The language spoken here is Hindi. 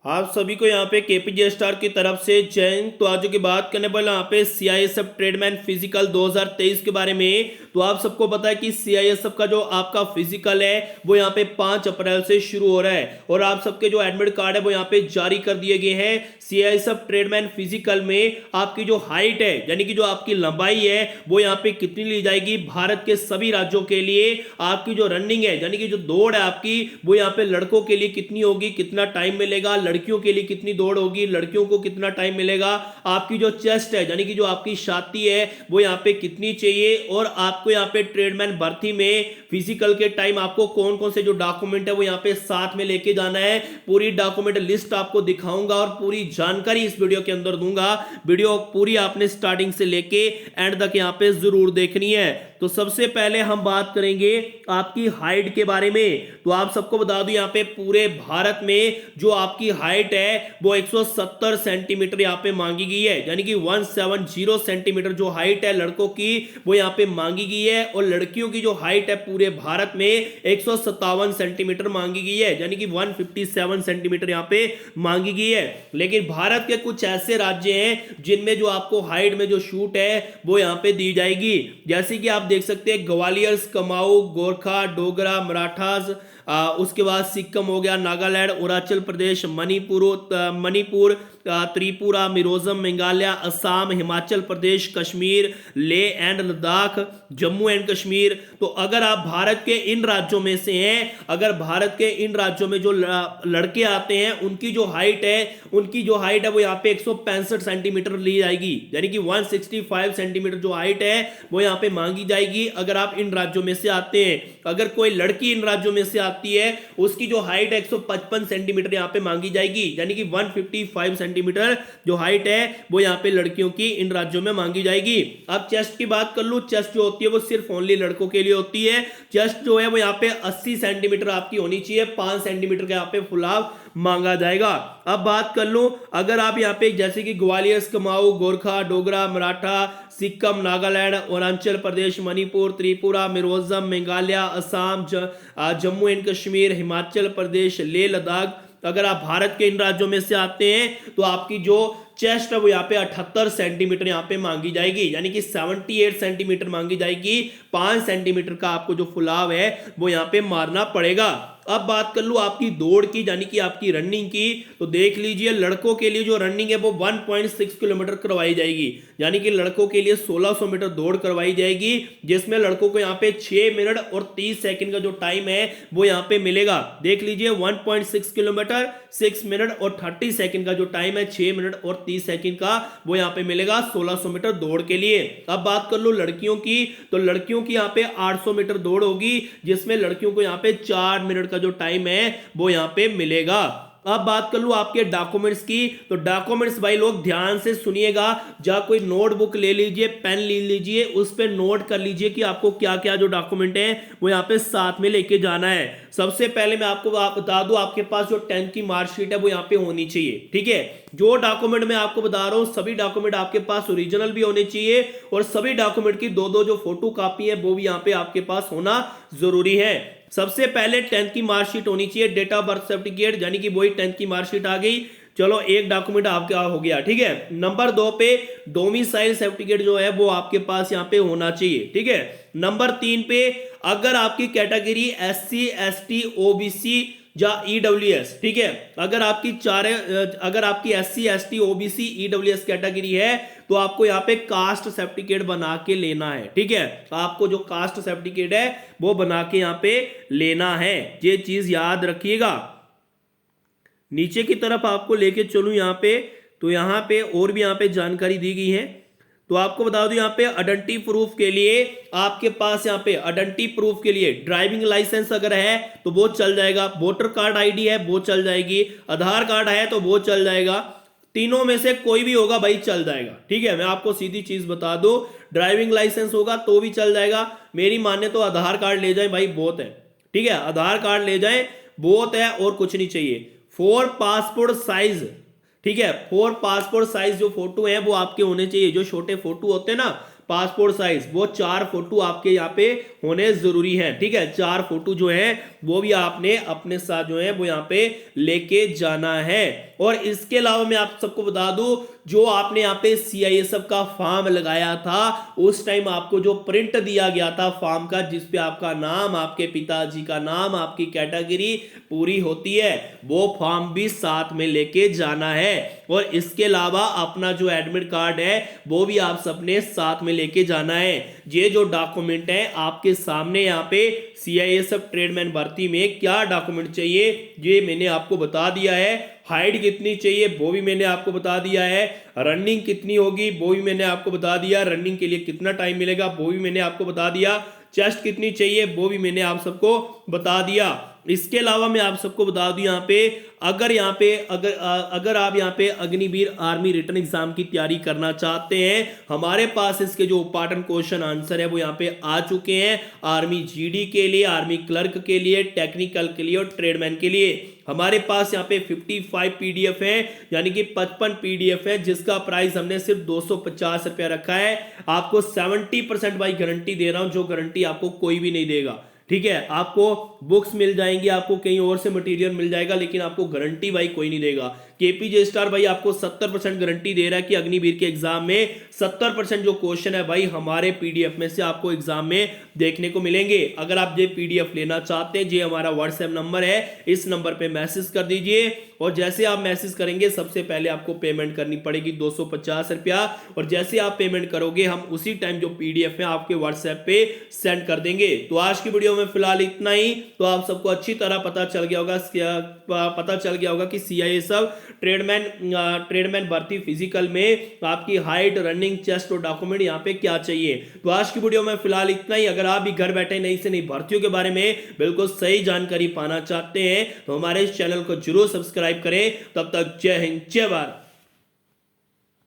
आप सभी को यहाँ पे केपीजे स्टार की तरफ से जय हिंद। तो आज की बात करने वाला यहाँ पे सीआईएसएफ ट्रेडमैन फिजिकल 2023 के बारे में। तो आप सबको पता है कि सीआईएसएफ का जो आपका फिजिकल है वो यहाँ पे 5 अप्रैल से शुरू हो रहा है और आप सबके जो एडमिट कार्ड है वो यहाँ पे जारी कर दिए गए हैं। सीआईएसएफ ट्रेडमैन फिजिकल में आपकी जो हाइट है यानी कि जो आपकी लंबाई है वो यहाँ पे कितनी ली जाएगी भारत के सभी राज्यों के लिए। आपकी जो रनिंग है यानी कि जो दौड़ है आपकी वो यहाँ पे लड़कों के लिए कितनी होगी, कितना टाइम मिलेगा, लड़कियों के लिए कितनी दौड़ होगी, लड़कियों को कितना टाइम मिलेगा। आपकी जो चेस्ट है यानी कि जो आपकी छाती है वो यहाँ पे कितनी चाहिए और आपको यहाँ पे ट्रेडमैन भर्ती में फिजिकल के टाइम आपको कौन कौन से जो डॉक्यूमेंट है वो यहाँ पे साथ में लेके जाना है। पूरी डॉक्यूमेंट लिस्ट आपको दिखाऊंगा और पूरी जानकारी इस वीडियो के अंदर दूंगा। वीडियो पूरी आपने स्टार्टिंग से लेके एंड तक यहाँ पे जरूर देखनी है। तो सबसे पहले हम बात करेंगे आपकी हाइट के बारे में। तो आप सबको बता दूं यहाँ पे पूरे भारत में जो आपकी हाइट है वो 170 सेंटीमीटर यहाँ पे मांगी गई है यानी कि 170 सेंटीमीटर जो हाइट है लड़कों की वो यहाँ पे मांगी गई है और लड़कियों की जो हाइट है पूरे भारत में 157 सेंटीमीटर मांगी गई है यानी कि 157 सेंटीमीटर यहाँ पे मांगी गई है। लेकिन भारत के कुछ ऐसे राज्य हैं जिनमें जो आपको हाइट में जो छूट है वो यहाँ पे दी जाएगी। जैसे कि आप देख सकते हैं ग्वालियर, कमाऊ, गोरखा, डोगरा, मराठास, उसके बाद सिक्किम हो गया, नागालैंड, अरुणाचल प्रदेश, मणिपुर, त्रिपुरा, मिजोरम, मेघालय, असम, हिमाचल प्रदेश, कश्मीर, लेह एंड लद्दाख, जम्मू एंड कश्मीर। तो अगर आप भारत के इन राज्यों में से हैं, अगर भारत के इन राज्यों में जो लड़के आते हैं उनकी जो हाइट है वो यहाँ पे 165 सेंटीमीटर ली जाएगी यानी कि 165 सेंटीमीटर जो हाइट है वो यहाँ पे मांगी जाएगी अगर आप इन राज्यों में से आते हैं। अगर कोई लड़की इन राज्यों में से आती है उसकी जो हाइट 155 सेंटीमीटर यहाँ पे मांगी जाएगी यानी कि 155 सेंटीमीटर जो हाइट है वो यहाँ पे लड़कियों की इन राज्यों में मांगी जाएगी। अब चेस्ट की बात कर लूं, चेस्ट जो होती है वो सिर्फ ओनली लड़कों के लिए होती है। चेस्ट जो है वो यहाँ पे 80 सेंटीमीटर आपकी होनी चाहिए, 5 सेंटीमीटर का यहाँ पे फुलाव मांगा जाएगा। अब बात कर लूं अगर आप यहाँ पे जैसे कि ग्वालियर, कुमाऊं, गोरखा, डोगरा, मराठा, सिक्किम, नागालैंड, अरुणाचल प्रदेश, मणिपुर, त्रिपुरा, मिजोरम, मेघालय, असम, जम्मू एंड कश्मीर, हिमाचल प्रदेश, लेह लद्दाख, अगर आप भारत के इन राज्यों में से आते हैं तो आपकी जो चेस्ट है वो यहाँ पे 78 सेंटीमीटर यहाँ पे मांगी जाएगी यानी कि 78 सेंटीमीटर मांगी जाएगी। 5 सेंटीमीटर का आपको जो फुलाव है वो यहाँ पे मारना पड़ेगा। अब बात कर लूं आपकी दौड़ की यानी कि आपकी रनिंग की। तो देख लीजिए लड़कों के लिए जो रनिंग है वो 1.6 किलोमीटर करवाई जाएगी यानी कि लड़कों के लिए 1600 मीटर दौड़ करवाई जाएगी जिसमें लड़कों को यहाँ पे 6 मिनट और 30 सेकंड का जो टाइम है वो यहाँ पे मिलेगा। देख लीजिए 1.6 किलोमीटर 6 मिनट और 30 सेकंड का जो टाइम है 6 मिनट और 30 सेकंड का वो यहाँ पे मिलेगा 1600 मीटर दौड़ के लिए। अब बात कर लो लड़कियों की। तो लड़कियों की यहाँ पे 800 मीटर दौड़ होगी जिसमें लड़कियों को यहाँ पे 4 मिनट का जो टाइम है वो यहाँ पे मिलेगा। अब बात कर लूं आपके डॉक्यूमेंट्स की। तो डॉक्यूमेंट्स भाई लोग ध्यान से सुनिएगा, जहां कोई नोटबुक ले लीजिए, पेन ले लीजिए, उस पे नोट कर लीजिए कि आपको क्या क्या जो डॉक्यूमेंट है वो यहाँ पे साथ में लेके जाना है। सबसे पहले मैं आपको बता दूं आपके पास जो 10th की मार्कशीट है वो यहाँ पे होनी चाहिए। ठीक है, जो डॉक्यूमेंट मैं आपको बता रहा हूँ सभी डॉक्यूमेंट आपके पास ओरिजिनल भी होने चाहिए और सभी डॉक्यूमेंट की दो दो जो फोटो कॉपी है वो भी यहाँ पे आपके पास होना जरूरी है। सबसे पहले 10th की मार्कशीट होनी चाहिए, डेट ऑफ बर्थ सर्टिफिकेट यानी कि वही 10th की मार्कशीट आ गई। चलो एक डॉक्यूमेंट आपका हो गया। ठीक है, नंबर 2 पे डोमिसाइल सर्टिफिकेट जो है वो आपके पास यहाँ पे होना चाहिए। ठीक है, नंबर 3 पे अगर आपकी कैटेगरी SC ST OBC या EWS, ठीक है, अगर आपकी SC ST OBC EWS category है तो आपको यहाँ पे कास्ट सर्टिफिकेट बना के लेना है। ठीक है, आपको जो कास्ट सर्टिफिकेट है वो बना के यहाँ पे लेना है, ये चीज याद रखिएगा। नीचे की तरफ आपको लेके चलूं यहाँ पे, तो यहाँ पे और भी यहाँ पे जानकारी दी गई है। तो आपको बता दूं यहाँ पे आइडेंटिटी प्रूफ के लिए आपके पास यहाँ पे आइडेंटिटी प्रूफ के लिए ड्राइविंग लाइसेंस अगर है तो वो चल जाएगा, वोटर कार्ड ID है वो चल जाएगी, आधार कार्ड है तो वो चल जाएगा, तीनों में से कोई भी होगा भाई चल जाएगा। ठीक है, मैं आपको सीधी चीज बता दूं, ड्राइविंग लाइसेंस होगा तो भी चल जाएगा, मेरी माने तो आधार कार्ड ले जाए भाई बहुत है। ठीक है, आधार कार्ड ले जाए बहुत है और कुछ नहीं चाहिए। 4 पासपोर्ट साइज, ठीक है, 4 पासपोर्ट साइज जो फोटो है वो आपके होने चाहिए। जो छोटे फोटो होते हैं ना पासपोर्ट साइज, वो 4 फोटो आपके यहाँ पे होने जरूरी है। ठीक है, 4 फोटो जो है वो भी आपने अपने साथ जो है वो यहाँ पे लेके जाना है। और इसके अलावा मैं आप सबको बता दूं, जो आपने यहाँ पे सीआईएसएफ का फॉर्म लगाया था उस टाइम आपको जो प्रिंट दिया गया था फॉर्म का, जिसपे आपका नाम, आपके पिताजी का नाम, आपकी कैटेगरी पूरी होती है, वो फॉर्म भी साथ में लेके जाना है। और इसके अलावा अपना जो एडमिट कार्ड है वो भी आप सबने साथ में लेके जाना है। ये जो डॉक्यूमेंट है आपके सामने यहाँ पे सीआईएसएफ ट्रेडमैन भर्ती में क्या डॉक्यूमेंट चाहिए ये मैंने आपको बता दिया है। हाइट कितनी चाहिए वो भी मैंने आपको बता दिया है। रनिंग कितनी होगी वो भी मैंने आपको बता दिया। रनिंग के लिए कितना टाइम मिलेगा वो भी मैंने आपको बता दिया। चेस्ट कितनी चाहिए वो भी मैंने आप सबको बता दिया। इसके अलावा मैं आप सबको बता दूं यहाँ पे अगर आप यहाँ पे अग्निवीर आर्मी रिटन एग्जाम की तैयारी करना चाहते हैं, हमारे पास इसके जो इंपॉर्टेंट क्वेश्चन आंसर है वो यहाँ पे आ चुके हैं। आर्मी जीडी के लिए, आर्मी क्लर्क के लिए, टेक्निकल के लिए और ट्रेडमैन के लिए हमारे पास यहाँ पे 55 पीडीएफ है, यानी कि 55 पीडीएफ है, जिसका प्राइस हमने सिर्फ 250 रुपया रखा है। आपको 70% भाई गारंटी दे रहा हूं, जो गारंटी आपको कोई भी नहीं देगा। ठीक है, आपको बुक्स मिल जाएंगी, आपको कहीं और से मटेरियल मिल जाएगा, लेकिन आपको गारंटी भाई कोई नहीं देगा। केपीजे स्टार भाई आपको 70% गारंटी दे रहा है कि अग्निवीर के एग्जाम में 70% जो क्वेश्चन है भाई हमारे पीडीएफ में से आपको एग्जाम में देखने को मिलेंगे। अगर आप ये पीडीएफ लेना चाहते हैं, ये हमारा व्हाट्सएप नंबर है, इस नंबर पे मैसेज कर दीजिए। और जैसे आप मैसेज करेंगे सबसे पहले आपको पेमेंट करनी पड़ेगी 250 रुपया, और जैसे आप पेमेंट करोगे हम उसी टाइम जो पीडीएफ है आपके व्हाट्सएप पे सेंड कर देंगे। तो आज की वीडियो में फिलहाल इतना ही। तो आप सबको अच्छी तरह पता चल गया होगा कि सीआईएसएफ ट्रेडमैन भर्ती फिजिकल में आपकी हाइट, रनिंग, चेस्ट और डॉक्यूमेंट यहाँ पे क्या चाहिए। तो आज की वीडियो में फिलहाल इतना ही। अगर आप भी घर बैठे नई से नई भर्तियों के बारे में बिल्कुल सही जानकारी पाना चाहते हैं तो हमारे इस चैनल को जरूर सब्सक्राइब करें। तब तक जय हिंद, जय भारत।